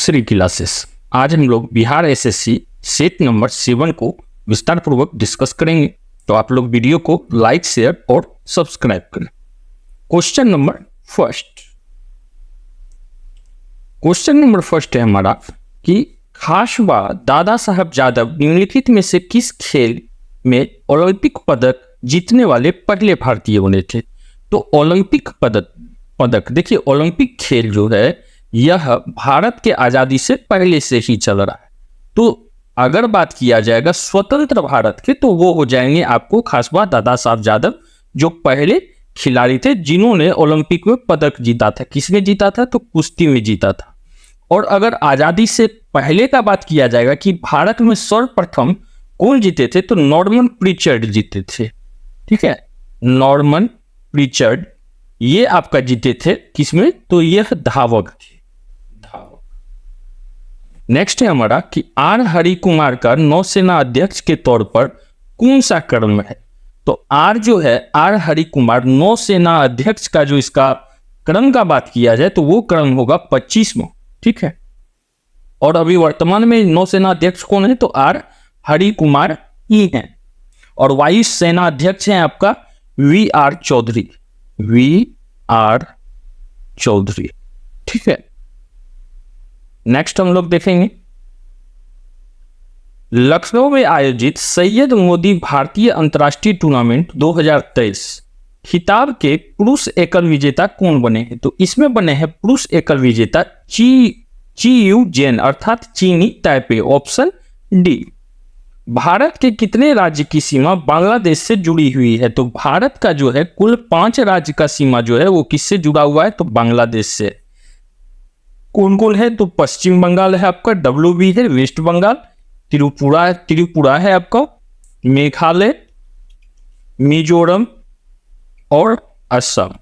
Shri classes. आज हम लोग बिहार एसएससी सेट नंबर 7 को विस्तार पूर्वक डिस्कस करेंगे, तो आप लोग वीडियो को लाइक, शेयर और सब्सक्राइब करें। क्वेश्चन नंबर फर्स्ट है हमारा कि खासबा दादा साहब जादव निम्नलिखित में से किस खेल में ओलंपिक पदक जीतने वाले पहले भारतीय बने थे। तो ओलंपिक पदक देखिए, ओलंपिक खेल जो है यह भारत के आज़ादी से पहले से ही चल रहा है। तो अगर बात किया जाएगा स्वतंत्र भारत के, तो वो हो जाएंगे आपको खासबा दादा साहब जादव, जो पहले खिलाड़ी थे जिन्होंने ओलंपिक में पदक जीता था। किसने जीता था? तो कुश्ती में जीता था। और अगर आज़ादी से पहले का बात किया जाएगा कि भारत में सर्वप्रथम कौन जीते थे, तो नॉर्मन प्रीचर्ड जीते थे। ठीक है, नॉर्मन प्रीचर्ड ये आपका जीते थे। किसमें? तो यह धावक थे। नेक्स्ट है हमारा कि आर हरि कुमार का नौसेना अध्यक्ष के तौर पर कौन सा क्रम है। तो आर जो है, आर हरि कुमार नौसेना अध्यक्ष का जो इसका क्रम का बात किया जाए तो वो क्रम होगा 25वां। ठीक है, और अभी वर्तमान में नौसेना अध्यक्ष कौन है? तो आर हरि कुमार ही हैं। और वायु सेना अध्यक्ष हैं आपका वी आर चौधरी। ठीक है, नेक्स्ट हम लोग देखेंगे लखनऊ में आयोजित सैयद मोदी भारतीय अंतर्राष्ट्रीय टूर्नामेंट 2023 खिताब के पुरुष एकल विजेता कौन बने हैं। तो इसमें बने हैं पुरुष एकल विजेता ची यू जेन अर्थात चीनी ताइपे, ऑप्शन डी। भारत के कितने राज्य की सीमा बांग्लादेश से जुड़ी हुई है। तो भारत का जो है कुल 5 राज्य का सीमा जो है वो किससे जुड़ा हुआ है? तो बांग्लादेश से। कौन कौन है? तो पश्चिम बंगाल है आपका, WB है वेस्ट बंगाल, त्रिपुरा है आपका, मेघालय, मिजोरम और असम।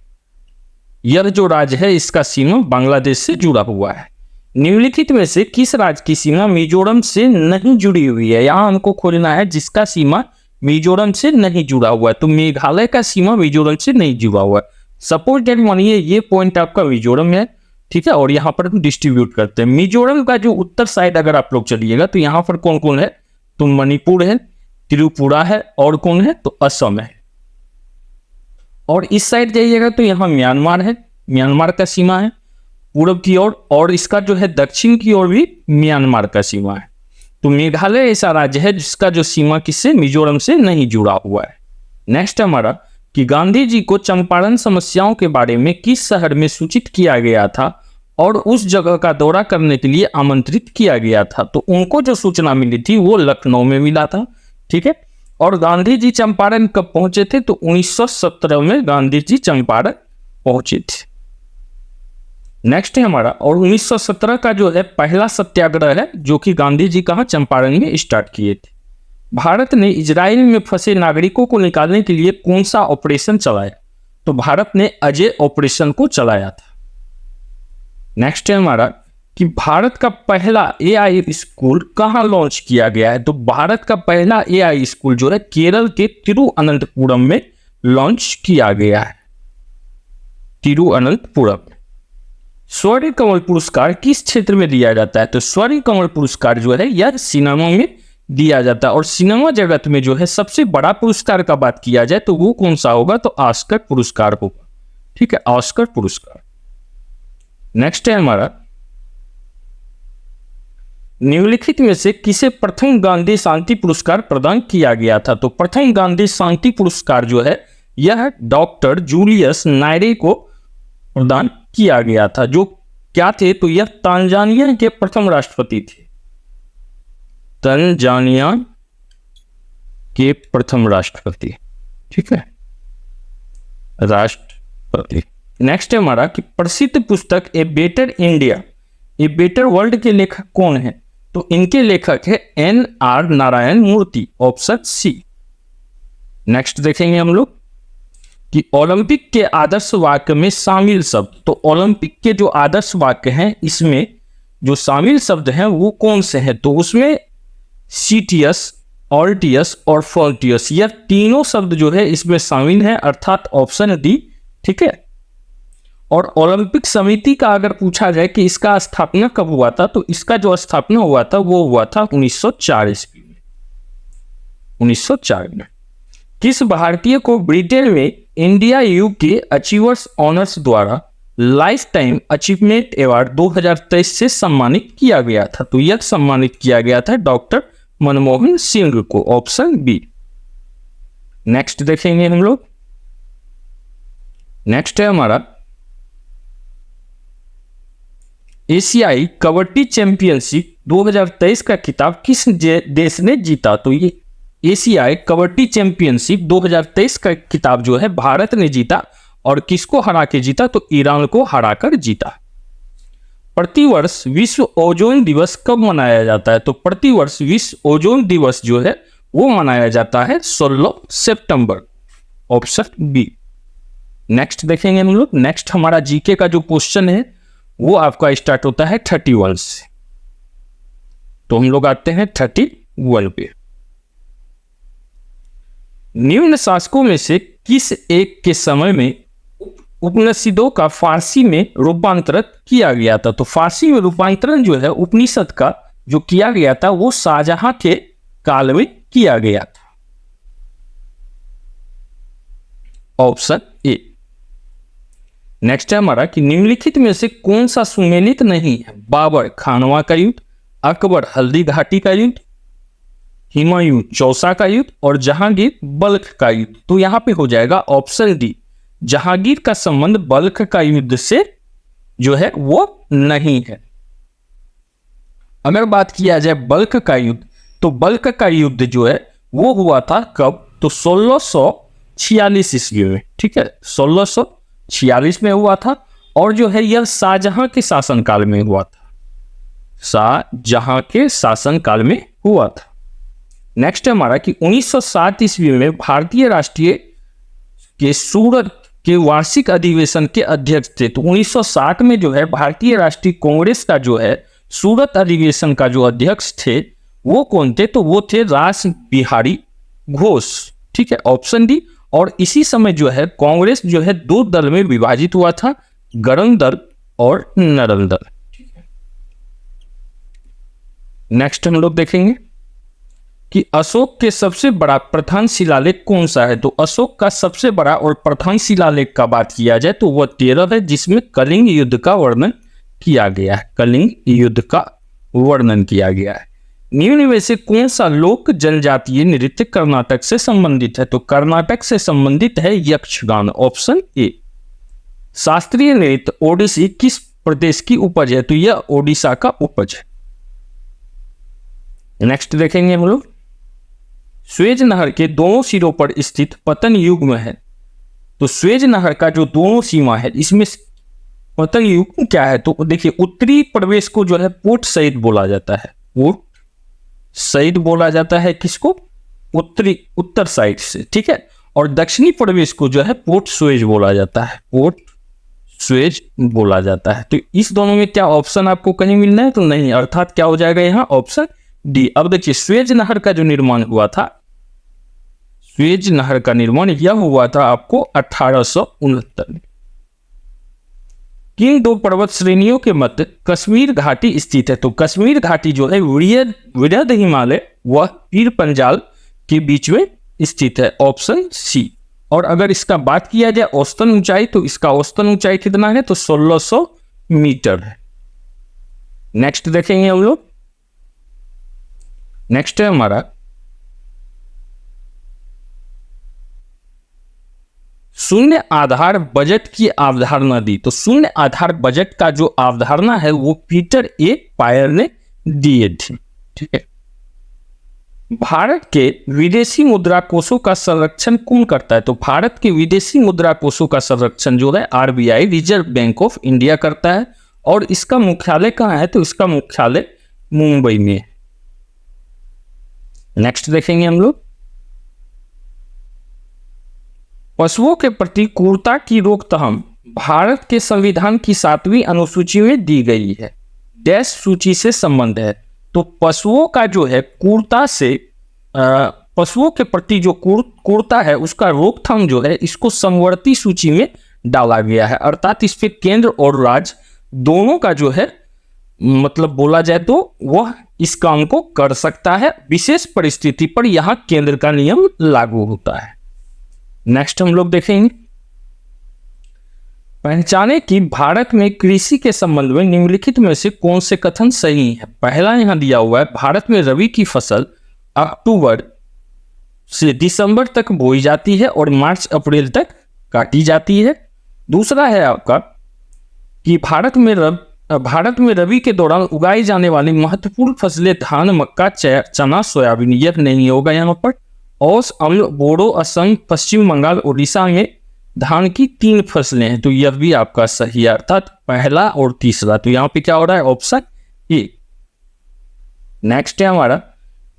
यह जो राज्य है इसका सीमा बांग्लादेश से जुड़ा हुआ है। निम्नलिखित में से किस राज्य की सीमा मिजोरम से नहीं जुड़ी हुई है? यहां हमको खोजना है जिसका सीमा मिजोरम से नहीं जुड़ा हुआ है। तो मेघालय का सीमा मिजोरम से नहीं जुड़ा हुआ है। सपोज दैट मानिए ये पॉइंट आपका मिजोरम है, ठीक है, और यहाँ पर हम डिस्ट्रीब्यूट करते हैं। मिजोरम का जो उत्तर साइड अगर आप लोग चलिएगा तो यहाँ पर कौन कौन है? तो मणिपुर है, त्रिपुरा है और कौन है? तो असम है। और इस साइड जाइएगा तो यहाँ म्यांमार है, म्यांमार का सीमा है पूर्व की ओर, और इसका जो है दक्षिण की ओर भी म्यांमार का सीमा है। तो मेघालय ऐसा राज्य है जिसका जो सीमा किससे? मिजोरम से नहीं जुड़ा हुआ है। नेक्स्ट हमारा कि गांधी जी को चंपारण समस्याओं के बारे में किस शहर में सूचित किया गया था और उस जगह का दौरा करने के लिए आमंत्रित किया गया था। तो उनको जो सूचना मिली थी वो लखनऊ में मिला था। ठीक है, और गांधी जी चंपारण कब पहुंचे थे? तो 1917 में गांधी जी चंपारण पहुंचे थे। नेक्स्ट है हमारा, और 1917 का जो है पहला सत्याग्रह है जो कि गांधी जी कहाँ? चंपारण में स्टार्ट किए थे। भारत ने इजराइल में फंसे नागरिकों को निकालने के लिए कौन सा ऑपरेशन चलाया? तो भारत ने अजय ऑपरेशन को चलाया था। नेक्स्ट है हमारा कि भारत का पहला AI स्कूल कहाँ लॉन्च किया गया है। तो भारत का पहला AI स्कूल जो है केरल के तिरुअनंतपुरम में लॉन्च किया गया है। तिरुअनंतपुरम। स्वर्ण कमल पुरस्कार किस क्षेत्र में दिया जाता है? तो स्वर्ण कमल पुरस्कार जो है यह सिनेमा में दिया जाता है। और सिनेमा जगत में जो है सबसे बड़ा पुरस्कार का बात किया जाए तो वो कौन सा होगा? तो ऑस्कर पुरस्कार होगा। ठीक है, ऑस्कर पुरस्कार। नेक्स्ट है हमारा, निम्नलिखित में से किसे प्रथम गांधी शांति पुरस्कार प्रदान किया गया था? तो प्रथम गांधी शांति पुरस्कार जो है यह डॉक्टर जूलियस नायरे को प्रदान किया गया था। जो क्या थे? तो यह तांजानिया के प्रथम राष्ट्रपति थे। तंजानिया के प्रथम राष्ट्रपति। ठीक है, राष्ट्रपति। नेक्स्ट है हमारा कि प्रसिद्ध पुस्तक a better India a better world के लेखक कौन है? तो इनके लेखक है NR नारायण मूर्ति, ऑप्शन सी। नेक्स्ट देखेंगे हम लोग कि ओलंपिक के आदर्श वाक्य में शामिल शब्द। तो ओलंपिक के जो आदर्श वाक्य हैं इसमें जो शामिल शब्द हैं वो कौन से हैं? तो उसमें सीटियस, ऑल्टियस और फोल्टियस, यह तीनों शब्द जो है इसमें शामिल हैं, अर्थात ऑप्शन डी। ठीक है, और ओलंपिक समिति का अगर पूछा जाए कि इसका स्थापना कब हुआ था, तो इसका जो स्थापना हुआ था वो हुआ था 1904 ईस्वी में। 1904 में। किस भारतीय को ब्रिटेन में इंडिया यूके अचीवर्स ऑनर्स द्वारा लाइफ टाइम अचीवमेंट अवार्ड 2023 से सम्मानित किया गया था? तो यह सम्मानित किया गया था डॉक्टर मनमोहन सिंह को, ऑप्शन बी। नेक्स्ट देखेंगे हम लोग। नेक्स्ट है हमारा एशियाई कबड्डी चैंपियनशिप 2023 का खिताब किस देश ने जीता? तो ये एशियाई कबड्डी चैंपियनशिप 2023 का खिताब जो है भारत ने जीता। और किसको हरा के जीता? तो ईरान को हराकर जीता। प्रतिवर्ष विश्व ओजोन दिवस कब मनाया जाता है? तो प्रतिवर्ष विश्व ओजोन दिवस जो है वो मनाया जाता है 16 सितंबर, ऑप्शन बी। नेक्स्ट देखेंगे हम लोग। नेक्स्ट हमारा जीके का जो क्वेश्चन है वो आपका स्टार्ट होता है 31 से। तो हम लोग आते हैं 31 पे। निम्न शासकों में से किस एक के समय में उपनिषदों का फारसी में रूपांतरण किया गया था? तो फारसी में रूपांतरण जो है उपनिषद का जो किया गया था वो शाहजहां के काल में किया गया था, ऑप्शन ए। नेक्स्ट है हमारा कि निम्नलिखित में से कौन सा सुमेलित नहीं है? बाबर खानवा का युद्ध, अकबर हल्दी घाटी का युद्ध, हुमायूं चौसा का युद्ध और जहांगीर बल्ख का युद्ध। तो यहां पे हो जाएगा ऑप्शन डी, जहांगीर का संबंध बल्ख का युद्ध से जो है वो नहीं है। अगर बात किया जाए बल्ख का युद्ध, तो बल्ख का युद्ध जो है वो हुआ था कब? तो 1646 ईस्वी में, ठीक है, 1646 में हुआ था। और जो है यह शाहजहां के शासनकाल में हुआ था, शाहजहां के शासनकाल में हुआ था। नेक्स्ट है हमारा कि 1907 ईस्वी में भारतीय राष्ट्रीय के सूरत के वार्षिक अधिवेशन के अध्यक्ष थे। तो 1960 में जो है भारतीय राष्ट्रीय कांग्रेस का जो है सूरत अधिवेशन का जो अध्यक्ष थे वो कौन थे? तो वो थे रास बिहारी घोष, ठीक है, ऑप्शन डी। और इसी समय जो है कांग्रेस जो है दो दल में विभाजित हुआ था, गरम दल और नरम दल। नेक्स्ट हम लोग देखेंगे कि अशोक के सबसे बड़ा प्रधान शिलालेख कौन सा है? तो अशोक का सबसे बड़ा और प्रधान शिलालेख का बात किया जाए तो वह 13 है, जिसमें कलिंग युद्ध का वर्णन किया गया है। कलिंग युद्ध का वर्णन किया गया है। निम्न में से कौन सा लोक जनजातीय नृत्य कर्नाटक से संबंधित है? तो कर्नाटक से संबंधित है यक्षगान, ऑप्शन ए। शास्त्रीय नृत्य ओडिसी किस प्रदेश की उपज है? तो यह ओडिशा का उपज है। नेक्स्ट देखेंगे हम लोग। स्वेज नहर के दोनों सिरों पर स्थित पतन युग्म है। तो स्वेज नहर का जो दोनों सीमा है इसमें पतन युग्म क्या है? तो देखिए उत्तरी प्रवेश को जो है पोर्ट सईद बोला जाता है। पोर्ट सईद बोला जाता है किसको? उत्तर साइड से, ठीक है। और दक्षिणी प्रवेश को जो है पोर्ट स्वेज बोला जाता है, पोर्ट स्वेज बोला जाता है। तो इस दोनों में क्या ऑप्शन आपको कहीं मिलना है? तो नहीं, अर्थात क्या हो जाएगा यहाँ ऑप्शन डी। अब देखिए स्वेज नहर का जो निर्माण हुआ था, स्वेज नहर का निर्माण यह हुआ था आपको 1869 में। किन दो पर्वत श्रेणियों के मध्य कश्मीर घाटी स्थित है? तो कश्मीर घाटी जो है वृहद हिमालय व पीर पंजाल के बीच में स्थित है, ऑप्शन सी। और अगर इसका बात किया जाए औसतन ऊंचाई, तो इसका औसतन ऊंचाई कितना है? तो 1600 मीटर है। नेक्स्ट देखेंगे हम लोग। नेक्स्ट है हमारा शून्य आधार बजट की अवधारणा दी। तो शून्य आधार बजट का जो अवधारणा है वो पीटर ए पायर ने दिए थे, ठीक है। भारत के विदेशी मुद्रा कोषों का संरक्षण कौन करता है? तो भारत के विदेशी मुद्रा कोषों का संरक्षण जो है RBI, reserve bank of India करता है। और इसका मुख्यालय कहाँ है? तो इसका मुख्यालय मुंबई में है। नेक्स्ट देखेंगे हम लोग। पशुओं के प्रति क्रूरता की रोकथाम भारत के संविधान की 7वीं अनुसूची में दी गई है। डैश सूची से संबंध है। तो पशुओं का जो है क्रूरता से पशुओं के प्रति जो क्रूरता है उसका रोकथाम जो है इसको समवर्ती सूची में डाला गया है, अर्थात इस पे केंद्र और राज्य दोनों का जो है मतलब बोला जाए तो वह इस काम को कर सकता है। विशेष परिस्थिति पर यहां केंद्र का नियम लागू होता है। नेक्स्ट हम लोग देखेंगे, पहचाने कि भारत में कृषि के संबंध में निम्नलिखित में से कौन से कथन सही है। पहला यहां दिया हुआ है, भारत में रबी की फसल अक्टूबर से दिसंबर तक बोई जाती है और मार्च अप्रैल तक काटी जाती है। दूसरा है आपका कि भारत में रबी के दौरान उगाई जाने वाली महत्वपूर्ण फसलें धान, मक्का, चना, सोयाबीन। यह नहीं होगा यहाँ पर। औस, अम्ल, बोडो, असम, पश्चिम बंगाल, उड़ीसा में धान की 3 फसलें हैं, तो यह भी आपका सही है, अर्थात पहला और तीसरा। तो यहाँ पे क्या हो रहा है, ऑप्शन ए। नेक्स्ट है हमारा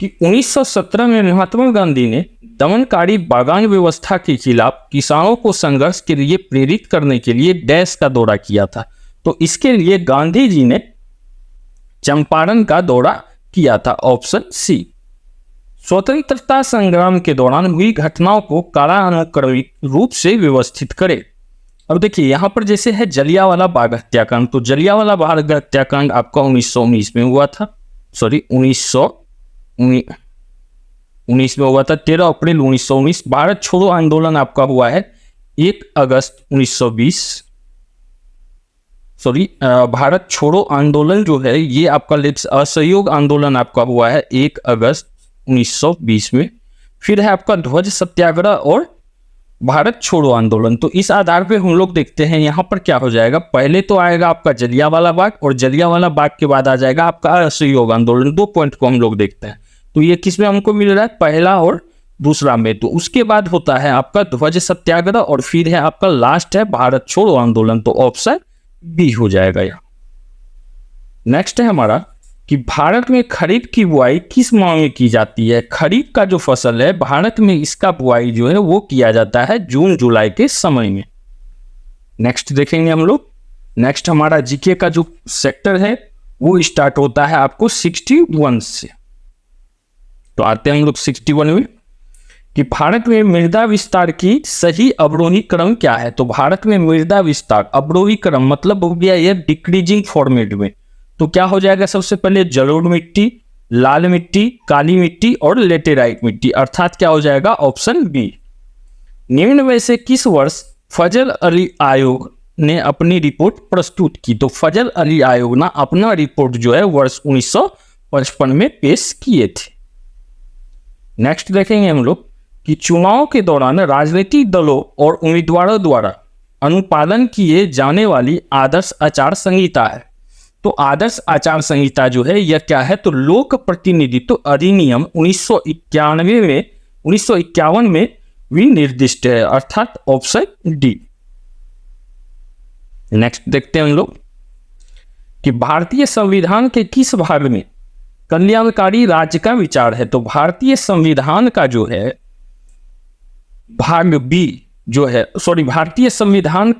कि 1917 में महात्मा गांधी ने दमनकारी बागान व्यवस्था के खिलाफ किसानों को संघर्ष के लिए प्रेरित करने के लिए डैश का दौरा किया था। तो इसके लिए गांधी जी ने चंपारण का दौरा किया था, ऑप्शन सी। स्वतंत्रता संग्राम के दौरान हुई घटनाओं को कालानुक्रमिक रूप से व्यवस्थित करे। अब देखिए यहाँ पर जैसे है जलियांवाला बाग हत्याकांड, तो जलियांवाला बाग हत्याकांड आपका 1919 में हुआ था, सॉरी 1919 में हुआ था, 13 अप्रैल 1919। भारत छोड़ो आंदोलन आपका हुआ है 1 अगस्त 1920, सॉरी भारत छोड़ो आंदोलन जो है ये आपका असहयोग आंदोलन आपका हुआ है 1 अगस्त 1920 में। फिर है आपका ध्वज सत्याग्रह और भारत छोड़ो आंदोलन। तो इस आधार पे हम लोग देखते हैं यहाँ पर क्या हो जाएगा, पहले तो आएगा आपका जलियांवाला बाग और जलियांवाला बाग के बाद आ जाएगा आपका असहयोग आंदोलन। 2 पॉइंट को हम लोग देखते हैं, तो ये किस में हमको मिल रहा है, पहला और दूसरा में। तो उसके बाद होता है आपका ध्वज सत्याग्रह और फिर है आपका लास्ट है भारत छोड़ो आंदोलन, तो ऑप्शन बी हो जाएगा यहाँ। नेक्स्ट है हमारा कि भारत में खरीफ की बुआई किस माह में की जाती है। खरीफ का जो फसल है भारत में इसका बुआई जो है वो किया जाता है जून जुलाई के समय में। नेक्स्ट देखेंगे हम लोग, नेक्स्ट हमारा जीके का जो सेक्टर है वो स्टार्ट होता है आपको 61 से। तो आते हैं हम लोग 61 में कि भारत में मृदा विस्तार की सही अवरोही क्रम क्या है। तो भारत में मृदा विस्तार अवरोही क्रम मतलब हो गया ये डिक्रीजिंग फॉर्मेट में। तो क्या हो जाएगा, सबसे पहले जलोढ़ मिट्टी, लाल मिट्टी, काली मिट्टी और लेटेराइट मिट्टी, अर्थात क्या हो जाएगा, ऑप्शन बी। निम्न में से किस वर्ष फजल अली आयोग ने अपनी रिपोर्ट प्रस्तुत की। तो फजल अली आयोग ना अपना रिपोर्ट जो है वर्ष 1955 में पेश किए थे। नेक्स्ट देखेंगे हम लोग कि चुनाव के दौरान राजनीतिक दलों और उम्मीदवारों द्वारा अनुपालन किए जाने वाली आदर्श आचार संहिता है। तो आदर्श आचार संहिता जो है यह क्या है, तो लोक प्रतिनिधित्व अधिनियम 1951 में विनिर्दिष्ट है, अर्थात ऑप्शन डी। नेक्स्ट देखते हैं हम लोग कि भारतीय संविधान के किस भाग में कल्याणकारी राज्य का विचार है। तो भारतीय संविधान का जो है भाग बी जो है, सॉरी भारतीय संविधान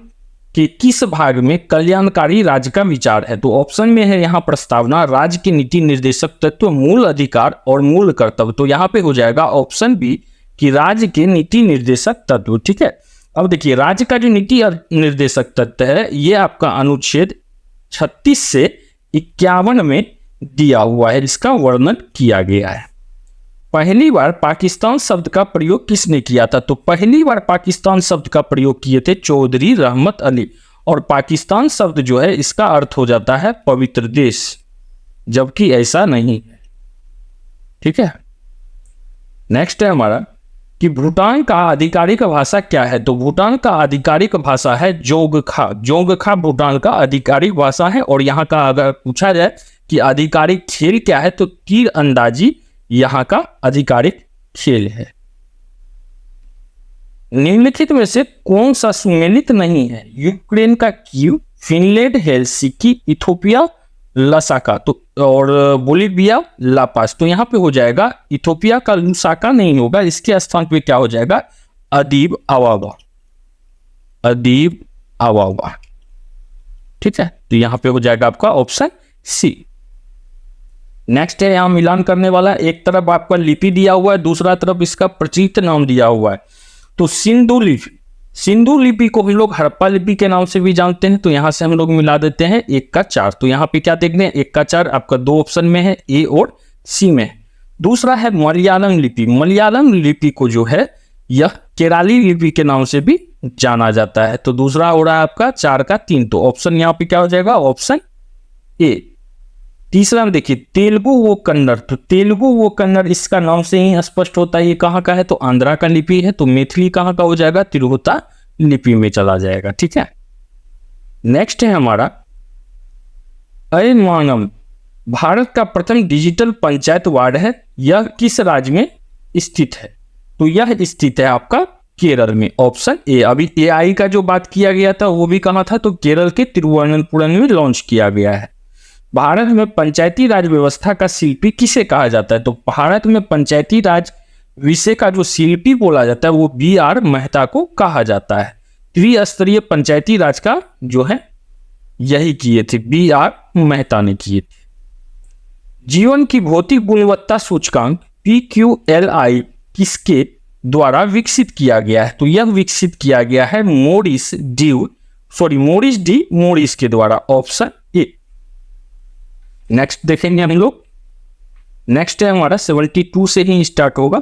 के किस भाग में कल्याणकारी राज्य का विचार है। तो ऑप्शन में है यहाँ प्रस्तावना, राज्य के नीति निर्देशक तत्व, मूल अधिकार और मूल कर्तव्य। तो यहाँ पे हो जाएगा ऑप्शन बी कि राज्य के नीति निर्देशक तत्व। ठीक है, अब देखिए राज्य का जो नीति निर्देशक तत्व है ये आपका अनुच्छेद 36 से 51 में दिया हुआ है, इसका वर्णन किया गया है। पहली बार पाकिस्तान शब्द का प्रयोग किसने किया था। तो पहली बार पाकिस्तान शब्द का प्रयोग किए थे चौधरी रहमत अली, और पाकिस्तान शब्द जो है इसका अर्थ हो जाता है पवित्र देश, जबकि ऐसा नहीं है। ठीक है, नेक्स्ट है हमारा कि भूटान का आधिकारिक भाषा क्या है। तो भूटान का आधिकारिक भाषा है जोंगखा। जोंगखा भूटान का आधिकारिक भाषा है। और यहाँ का अगर पूछा जाए कि आधिकारिक खेल क्या है, तो तीर अंदाजी यहाँ का आधिकारिक खेल है। निम्नलिखित में से कौन सा सुमेलित नहीं है। यूक्रेन का कीव, फिनलैंड हेलसिंकी, इथोपिया लसाका तो और बोलिविया लापास। तो यहाँ पे हो जाएगा इथोपिया का लुसाका नहीं होगा, इसके स्थान पे क्या हो जाएगा, अदीब अबाबा। अदीब अबाबा। ठीक है, तो यहाँ पे हो जाएगा आपका ऑप्शन सी। नेक्स्ट है यहाँ मिलान करने वाला, एक तरफ आपका लिपि दिया हुआ है, दूसरा तरफ इसका प्रचलित नाम दिया हुआ है। तो सिंधु लिपि, सिंधु लिपि को हम लोग हड़प्पा लिपि के नाम से भी जानते हैं, तो यहां से हम लोग मिला देते हैं 1 का 4। तो यहाँ पे क्या देख रहे हैं, 1 का 4 आपका 2 ऑप्शन में है, ए और सी में है। दूसरा है मलयालम लिपि। मलयालम लिपि को जो है यह केराली लिपि के नाम से भी जाना जाता है। तो दूसरा हो रहा है आपका 4 का 3, तो ऑप्शन यहाँ पे क्या हो जाएगा, ऑप्शन ए। तीसरा में देखिए तेलुगु वो कन्नड़। तो तेलुगु वो कन्नड़ इसका नाम से ही स्पष्ट होता है ये कहाँ का है, तो आंध्रा का लिपि है। तो मैथिली कहाँ का हो जाएगा, तिरहुता लिपि में चला जाएगा। ठीक है, नेक्स्ट है हमारा अयमानम। भारत का प्रथम डिजिटल पंचायत वार्ड है, यह किस राज्य में स्थित है, तो यह स्थित है आपका केरल में, ऑप्शन ए। अभी एआई का जो बात किया गया था वो भी कहाँ था, तो केरल के तिरुवनंतपुरम में लॉन्च किया गया है। भारत में पंचायती राज व्यवस्था का शिल्पी किसे कहा जाता है, तो भारत में पंचायती राज विषय का जो शिल्पी बोला जाता है वो बी.आर. मेहता को कहा जाता है। त्रिस्तरीय पंचायती राज का जो है यही किए थे, बी.आर. मेहता ने किए थे। जीवन की भौतिक गुणवत्ता सूचकांक PQLI किसके द्वारा विकसित किया गया है, तो यह विकसित किया गया है मोरिस डी मोरिस के द्वारा, ऑप्शन ए। नेक्स्ट देखेंगे हम लोग, नेक्स्ट है हमारा 72 से ही स्टार्ट होगा।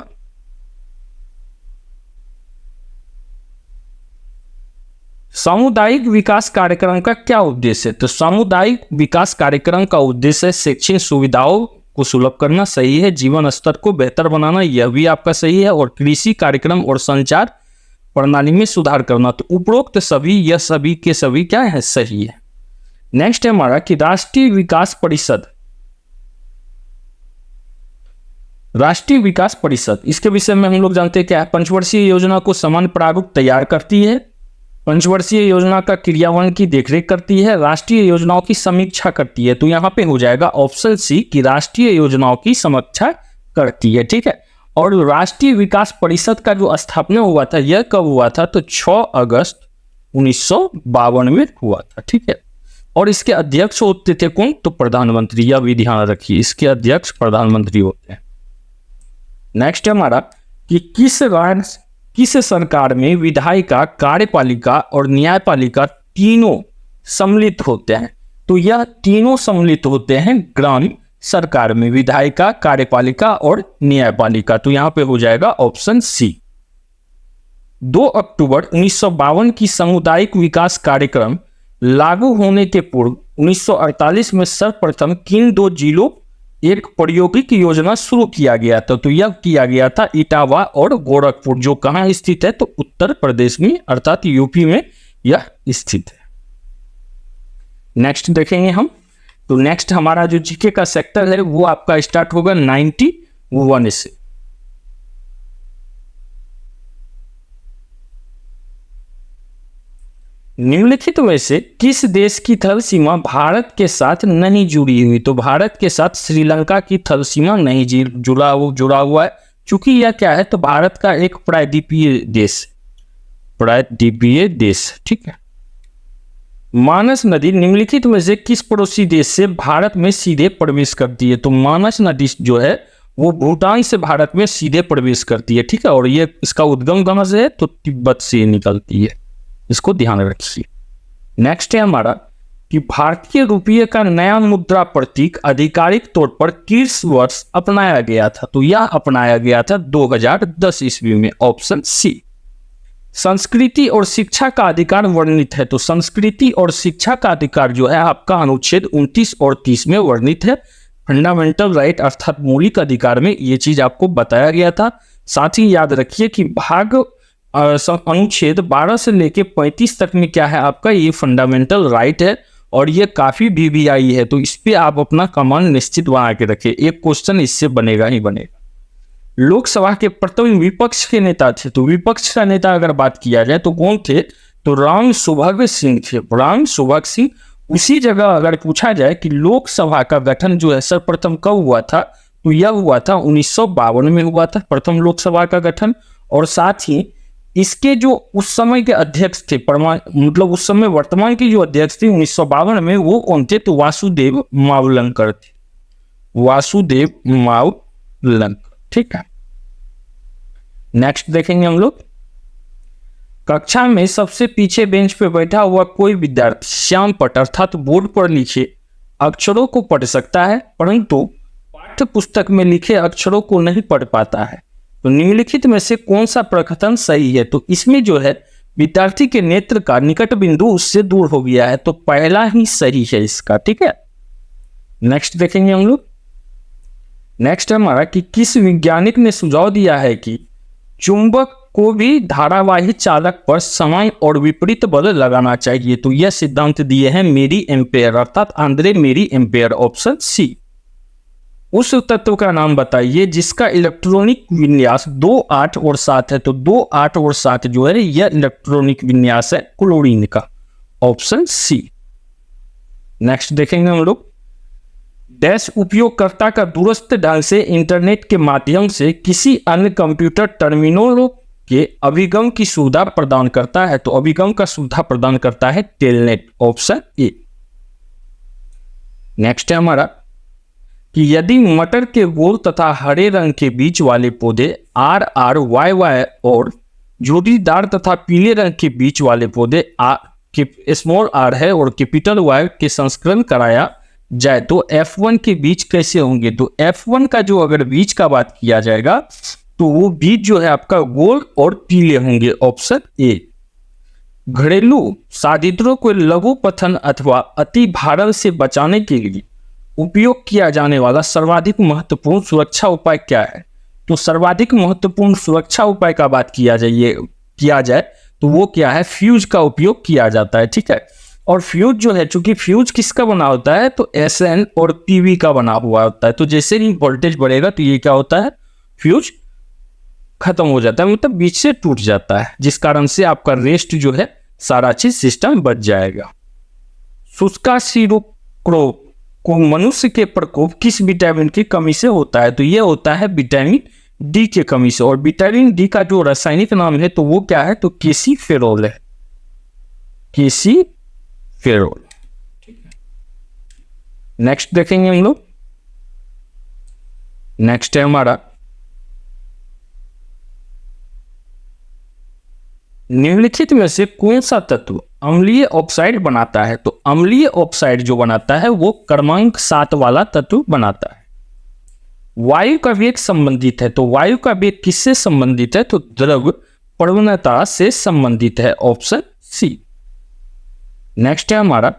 सामुदायिक विकास कार्यक्रम का क्या उद्देश्य है, तो सामुदायिक विकास कार्यक्रम का उद्देश्य शैक्षणिक सुविधाओं को सुलभ करना, सही है, जीवन स्तर को बेहतर बनाना, यह भी आपका सही है, और कृषि कार्यक्रम और संचार प्रणाली में सुधार करना। तो उपरोक्त सभी यह सभी के सभी क्या है, सही है। नेक्स्ट है हमारा कि राष्ट्रीय विकास परिषद इसके विषय में हम लोग जानते हैं क्या है, पंचवर्षीय योजना को समान प्रारूप तैयार करती है, पंचवर्षीय योजना का क्रियान्वयन की देखरेख करती है, राष्ट्रीय योजनाओं की समीक्षा करती है। तो यहाँ पे हो जाएगा ऑप्शन सी कि राष्ट्रीय योजनाओं की समीक्षा करती है। ठीक है, और राष्ट्रीय विकास परिषद का जो स्थापना हुआ था यह कब हुआ था, तो 6 अगस्त 1952 में हुआ था। ठीक है, और इसके अध्यक्ष होते थे कौन, तो प्रधानमंत्री, यह भी ध्यान रखिए, इसके अध्यक्ष प्रधानमंत्री होते हैं। नेक्स्ट है हमारा कि किस सरकार में विधायिका, कार्यपालिका और न्यायपालिका तीनों सम्मिलित होते हैं, तो यह तीनों सम्मिलित होते हैं ग्राम सरकार में, विधायिका, कार्यपालिका और न्यायपालिका। तो यहां पे हो जाएगा ऑप्शन सी। 2 अक्टूबर 1952 की सामुदायिक विकास कार्यक्रम लागू होने के पूर्व 1948 में सर्वप्रथम किन 2 जिलों एक प्रायोगिक योजना शुरू किया गया था, तो यह किया गया था इटावा और गोरखपुर, जो कहाँ स्थित है, तो उत्तर प्रदेश में अर्थात यूपी में यह स्थित है। नेक्स्ट देखेंगे हम, तो नेक्स्ट हमारा जो जीके का सेक्टर है वो आपका स्टार्ट होगा 91 से। निम्नलिखित में से किस देश की थल सीमा भारत के साथ नहीं जुड़ी हुई, तो भारत के साथ श्रीलंका की थल सीमा नहीं जुड़ा हुआ है, चूंकि यह क्या है, तो भारत का एक प्रायद्वीपीय देश। ठीक है, मानस नदी निम्नलिखित में से किस पड़ोसी देश से भारत में सीधे प्रवेश करती है, तो मानस नदी जो है वो भूटान से भारत में सीधे प्रवेश करती है। ठीक है, और ये इसका उद्गम कहां से है, तो तिब्बत से निकलती है, इसको ध्यान रखिए। नेक्स्ट है हमारा कि भारतीय रुपये का नया मुद्रा प्रतीक आधिकारिक तौर पर किस वर्ष अपनाया गया था, तो यह अपनाया गया था 2010 ईस्वी में, ऑप्शन सी। संस्कृति और शिक्षा का अधिकार वर्णित है, तो संस्कृति और शिक्षा का अधिकार जो है आपका अनुच्छेद 29 और 30 में वर्णित है। फंडामेंटल राइट अर्थात मौलिक अधिकार में ये चीज आपको बताया गया था। साथ ही याद रखिए कि अनुच्छेद 12 से लेके 35 तक में क्या है आपका, ये फंडामेंटल राइट है, और ये काफी VVI है, तो इस पे आप अपना कमांड निश्चित बना के रखें, एक क्वेश्चन इससे बनेगा ही बनेगा। लोकसभा के प्रथम विपक्ष के नेता थे, तो विपक्ष का नेता अगर बात किया जाए तो कौन थे, तो राम सुभग सिंह थे, राम सुभग सिंह। उसी जगह अगर पूछा जाए कि लोकसभा का गठन जो है सर्वप्रथम कब हुआ था, तो यह हुआ था 1952 में हुआ था प्रथम लोकसभा का गठन। और साथ ही इसके जो उस समय के अध्यक्ष थे, मतलब उस समय वर्तमान के जो अध्यक्ष थे 1952 में, वो कौन थे, तो वासुदेव मावलंकर थे, वासुदेव मावलंकर। ठीक है, नेक्स्ट देखेंगे हम लोग कक्षा में सबसे पीछे बेंच पे बैठा हुआ कोई विद्यार्थी श्याम पट अर्थात बोर्ड पर लिखे अक्षरों को पढ़ सकता है, परंतु पाठ्य पुस्तक में लिखे अक्षरों को नहीं पढ़ पाता है। तो निम्नलिखित में से कौन सा प्रकथन सही है? तो इसमें जो है विद्यार्थी के नेत्र का निकट बिंदु उससे दूर हो गया है, तो पहला ही सही है इसका। ठीक है, नेक्स्ट देखेंगे हम लोग। नेक्स्ट है हमारा कि किस वैज्ञानिक ने सुझाव दिया है कि चुंबक को भी धारावाही चालक पर समान और विपरीत बल लगाना चाहिए? तो यह सिद्धांत दिए हैं मेरी एम्पेयर अर्थात आंद्रे मेरी एम्पेयर, ऑप्शन सी। उस तत्व का नाम बताइए जिसका इलेक्ट्रॉनिक विन्यास 2, 8 और 7 है। तो 2, 8 और 7 जो है यह इलेक्ट्रॉनिक विन्यास है क्लोरीन का, ऑप्शन सी। नेक्स्ट देखेंगे हम लोग। डैश उपयोगकर्ता का दूरस्थ ढंग से इंटरनेट के माध्यम से किसी अन्य कंप्यूटर टर्मिनलों के अभिगम की सुविधा प्रदान करता है? तो अभिगम का सुविधा प्रदान करता है टेलनेट, ऑप्शन ए। नेक्स्ट है हमारा कि यदि मटर के गोल तथा हरे रंग के बीच वाले पौधे आर आर वाई वाई और जोड़ीदार तथा पीले रंग के बीच वाले पौधे स्मॉल आर है और कैपिटल वाई के संस्करण कराया जाए तो F1 के बीज कैसे होंगे? तो F1 का जो अगर बीज का बात किया जाएगा तो वो बीज जो है आपका गोल और पीले होंगे, ऑप्शन ए। घरेलू साधित्रों को लघु पथन अथवा अति भारण से बचाने के लिए उपयोग किया जाने वाला सर्वाधिक महत्वपूर्ण सुरक्षा उपाय क्या है? तो सर्वाधिक महत्वपूर्ण सुरक्षा उपाय का बात किया जाए तो वो क्या है? फ्यूज का उपयोग किया जाता है। ठीक है, और फ्यूज जो है चूंकि फ्यूज किसका बना होता है? तो SN और PV का बना हुआ होता है। तो जैसे ही वोल्टेज बढ़ेगा तो ये क्या होता है? फ्यूज खत्म हो जाता है, मतलब बीच से टूट जाता है, जिस कारण से आपका रेस्ट जो है सारा चीज सिस्टम बच जाएगा। शुष्काशिरोक्रोप को मनुष्य के प्रकोप किस विटामिन की कमी से होता है? तो ये होता है विटामिन डी के कमी से। और विटामिन डी का जो रासायनिक नाम है तो वो क्या है? तो केसीफेरोल है, केसीफेरोल। नेक्स्ट देखेंगे हम लोग। नेक्स्ट है हमारा निम्नलिखित में से कौन सा तत्व अम्लीय ऑक्साइड बनाता है? तो अम्लीय ऑक्साइड जो बनाता है वो क्रमांक 7 वाला तत्व बनाता है। वायु का वेग संबंधित है, तो वायु का वेग किससे संबंधित है? तो द्रव प्रवणता से संबंधित है, ऑप्शन सी। नेक्स्ट है हमारा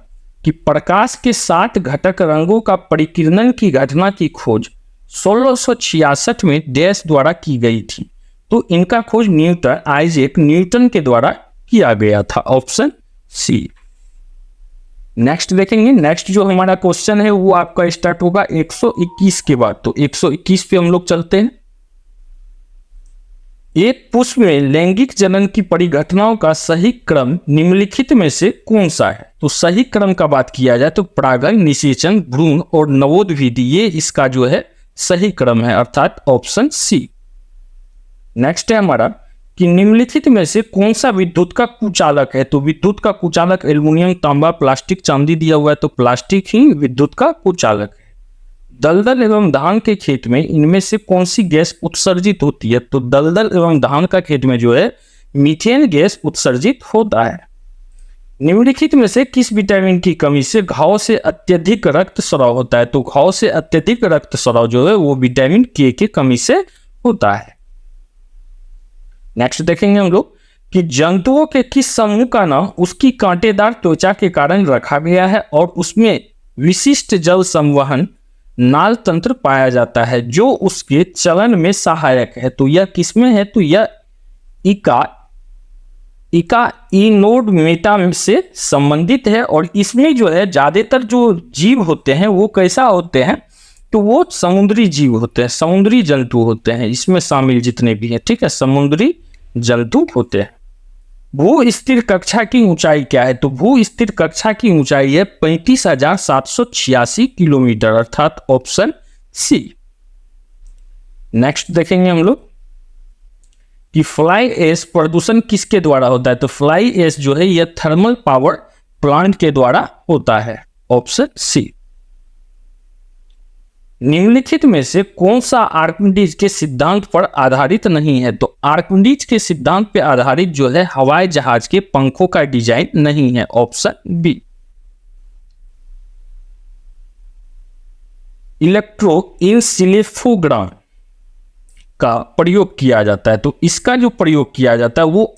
कि प्रकाश के 7 घटक रंगों का परिकिरणन की घटना की खोज 1666 में डैश द्वारा की गई थी। तो इनका खोज आइजैक न्यूटन के द्वारा किया गया था, ऑप्शन सी। नेक्स्ट देखेंगे। नेक्स्ट जो हमारा क्वेश्चन है वो आपका स्टार्ट होगा 121 के बाद। तो 121 पे हम लोग चलते हैं। एक पुष्प में लैंगिक जनन की परिघटनाओं का सही क्रम निम्नलिखित में से कौन सा है? तो सही क्रम का बात किया जाए तो परागन, निषेचन, भ्रूण और नवोत्थान, ये इसका जो है सही क्रम है, अर्थात ऑप्शन सी। नेक्स्ट है हमारा कि निम्नलिखित में से कौन सा विद्युत का कुचालक है? तो विद्युत का कुचालक एल्युमिनियम, तांबा, प्लास्टिक, चांदी दिया हुआ है, तो प्लास्टिक ही विद्युत का कुचालक है। दलदल एवं धान के खेत में इनमें से कौन सी गैस उत्सर्जित होती है? तो दलदल एवं धान का खेत में जो है मीथेन गैस उत्सर्जित होता है। निम्नलिखित में से किस विटामिन की कमी से घाव से अत्यधिक रक्तस्राव होता है? तो घाव से अत्यधिक रक्तस्राव जो है वो विटामिन के की कमी से होता है। नेक्स्ट देखेंगे हम लोग कि जंतुओं के किस समूह का नाम उसकी कांटेदार त्वचा के कारण रखा गया है और उसमें विशिष्ट जल संवहन नाल तंत्र पाया जाता है जो उसके चलन में सहायक है। तो यह किसमें है? तो यह इनोड मेटा से संबंधित है और इसमें जो है ज्यादातर जो जीव होते हैं वो कैसा होते हैं? तो वो समुद्री जीव होते हैं, समुद्री जंतु होते हैं, इसमें शामिल जितने भी हैं। ठीक है, समुद्री जंतु होते हैं। भू स्थिर कक्षा की ऊंचाई क्या है? तो भू स्थिर कक्षा की ऊंचाई है 35,786 किलोमीटर, अर्थात ऑप्शन सी। नेक्स्ट देखेंगे हम लोग कि फ्लाई ऐश प्रदूषण किसके द्वारा होता है? तो फ्लाई ऐश जो है यह थर्मल पावर प्लांट के द्वारा होता है, ऑप्शन सी। निम्नलिखित में से कौन सा आर्किमिडीज के सिद्धांत पर आधारित नहीं है? तो आर्किमिडीज के सिद्धांत पर आधारित जो है हवाई जहाज के पंखों का डिजाइन नहीं है, ऑप्शन बी। इलेक्ट्रोइंसुलिनोग्राम का प्रयोग किया जाता है, तो इसका जो प्रयोग किया जाता है वो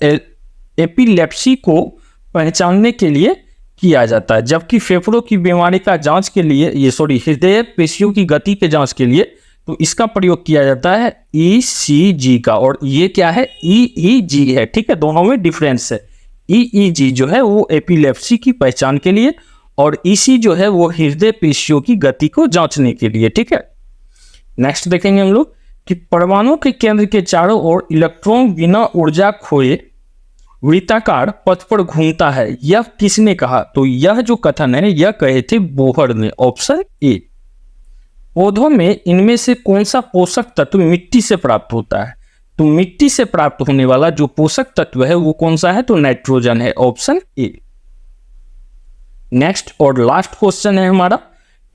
एपिलेप्सी को पहचानने के लिए किया जाता है, जबकि फेफड़ों की बीमारी का जांच के लिए हृदय पेशियों की गति के जांच के लिए तो इसका प्रयोग किया जाता है ईसीजी का, और ये क्या है? ईईजी है। ठीक है, दोनों में डिफरेंस है। ईईजी जो है वो एपिलेप्सी की पहचान के लिए और ईसी जो है वो हृदय पेशियों की गति को जांचने के लिए। ठीक है, नेक्स्ट देखेंगे हम लोग कि परमाणु के केंद्र के चारों ओर इलेक्ट्रॉन बिना ऊर्जा खोए वृत्ताकार पथ पर घूमता है, यह किसने कहा? तो यह जो कथन है यह कहे थे बोहर ने, ऑप्शन ए। पौधों में इनमें से कौन सा पोषक तत्व मिट्टी से प्राप्त होता है? तो मिट्टी से प्राप्त होने वाला जो पोषक तत्व है वो कौन सा है? तो नाइट्रोजन है, ऑप्शन ए। नेक्स्ट और लास्ट क्वेश्चन है हमारा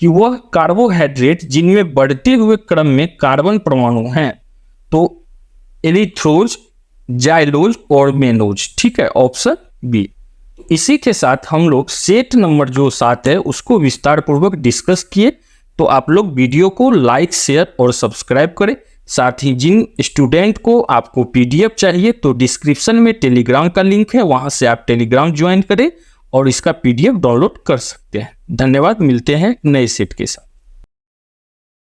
कि वह कार्बोहाइड्रेट जिनमें बढ़ते हुए क्रम में कार्बन परमाणु हैं, तो एरिथ्रोज, जाइलोज और मेनोज। ठीक है, ऑप्शन बी। इसी के साथ हम लोग सेट नंबर जो 7 है उसको विस्तार पूर्वक डिस्कस किए, तो आप लोग वीडियो को लाइक, शेयर और सब्सक्राइब करें। साथ ही जिन स्टूडेंट को आपको पीडीएफ चाहिए तो डिस्क्रिप्शन में टेलीग्राम का लिंक है, वहां से आप टेलीग्राम ज्वाइन करें और इसका पीडीएफ डाउनलोड कर सकते हैं। धन्यवाद, मिलते हैं नए सेट के साथ।